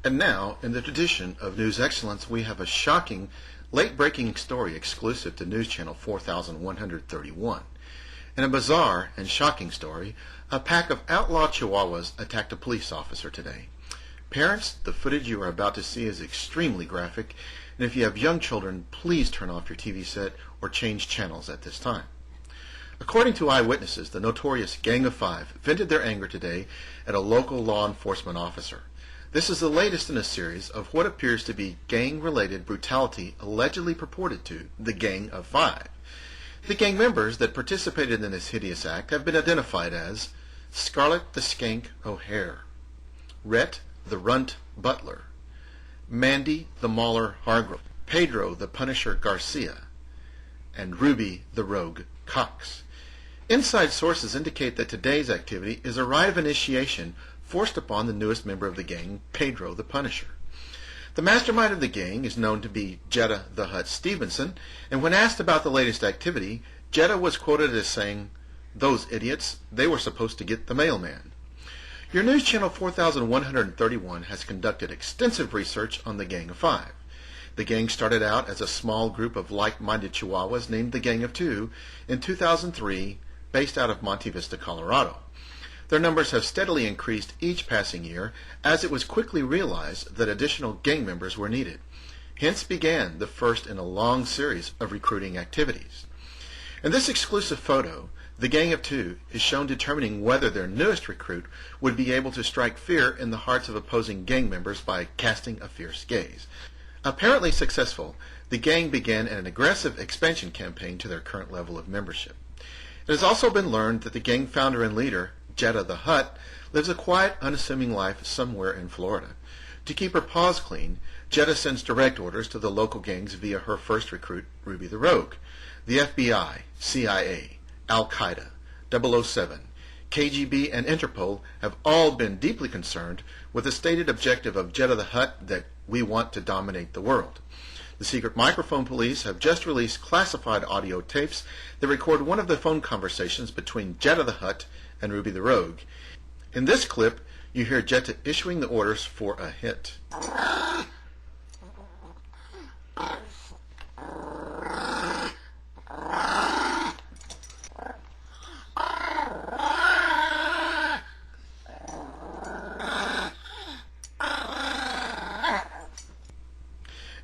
And now, in the tradition of news excellence, we have a shocking, late-breaking story exclusive to News Channel 4131. In a bizarre and shocking story, a pack of outlaw chihuahuas attacked a police officer today. Parents, the footage you are about to see is extremely graphic, and if you have young children, please turn off your TV set or change channels at this time. According to eyewitnesses, the notorious Gang of Five vented their anger today at a local law enforcement officer. This is the latest in a series of what appears to be gang-related brutality allegedly purported to the Gang of Five. The gang members that participated in this hideous act have been identified as Scarlett the Skank O'Hare, Rhett the Runt Butler, Mandy the Mauler Hargrove, Pedro the Punisher Garcia, and Ruby the Rogue Cox. Inside sources indicate that today's activity is a rite of initiation forced upon the newest member of the gang, Pedro the Punisher. The mastermind of the gang is known to be Jetta the Hutt Stevenson, and when asked about the latest activity, Jetta was quoted as saying, "Those idiots, they were supposed to get the mailman." Your News Channel 4131 has conducted extensive research on the Gang of Five. The gang started out as a small group of like-minded chihuahuas named the Gang of Two in 2003, based out of Monte Vista, Colorado. Their numbers have steadily increased each passing year as it was quickly realized that additional gang members were needed. Hence began the first in a long series of recruiting activities. In this exclusive photo, the Gang of Two is shown determining whether their newest recruit would be able to strike fear in the hearts of opposing gang members by casting a fierce gaze. Apparently successful, the gang began an aggressive expansion campaign to their current level of membership. It has also been learned that the gang founder and leader, Jetta the Hutt, lives a quiet, unassuming life somewhere in Florida. To keep her paws clean, Jetta sends direct orders to the local gangs via her first recruit, Ruby the Rogue. The FBI, CIA, Al-Qaeda, 007, KGB, and Interpol have all been deeply concerned with the stated objective of Jetta the Hutt that we want to dominate the world. The secret microphone police have just released classified audio tapes that record one of the phone conversations between Jetta the Hutt and Ruby the Rogue. In this clip, you hear Jetta issuing the orders for a hit.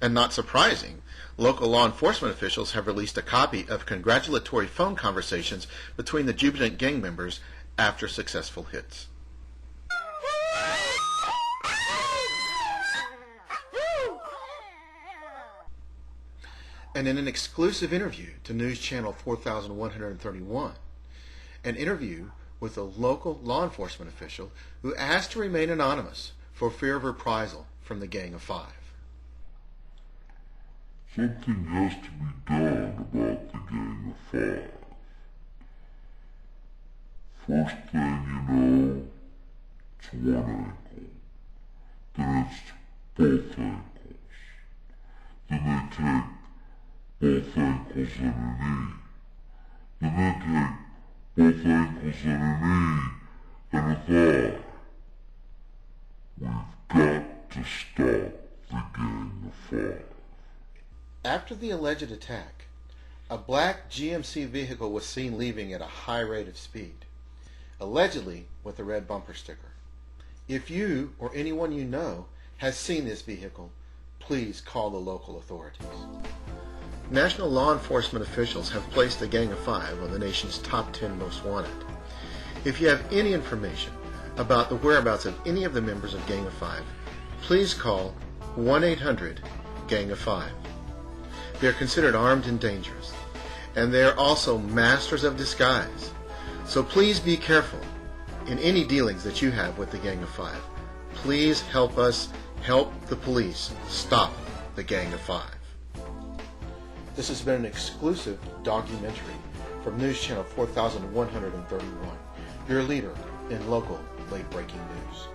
And not surprising, local law enforcement officials have released a copy of congratulatory phone conversations between the jubilant gang members after successful hits. And in an exclusive interview to News Channel 4131, an interview with a local law enforcement official who asked to remain anonymous for fear of reprisal from the Gang of Five. Something has to be done about the Gang of Five. First thing you know, it's one ankle. Then it's both ankles. Then they take both ankles and a knee. Then they take both ankles and a knee and a thigh. We've got to stop the Gang of Five. After the alleged attack, a black GMC vehicle was seen leaving at a high rate of speed, allegedly with a red bumper sticker. If you or anyone you know has seen this vehicle, please call the local authorities. National law enforcement officials have placed the Gang of Five on the nation's top 10 most wanted. If you have any information about the whereabouts of any of the members of Gang of Five, please call 1-800-GANG-OF-5. They are considered armed and dangerous, and they are also masters of disguise. So please be careful in any dealings that you have with the Gang of Five. Please help us help the police stop the Gang of Five. This has been an exclusive documentary from News Channel 4131, your leader in local late-breaking news.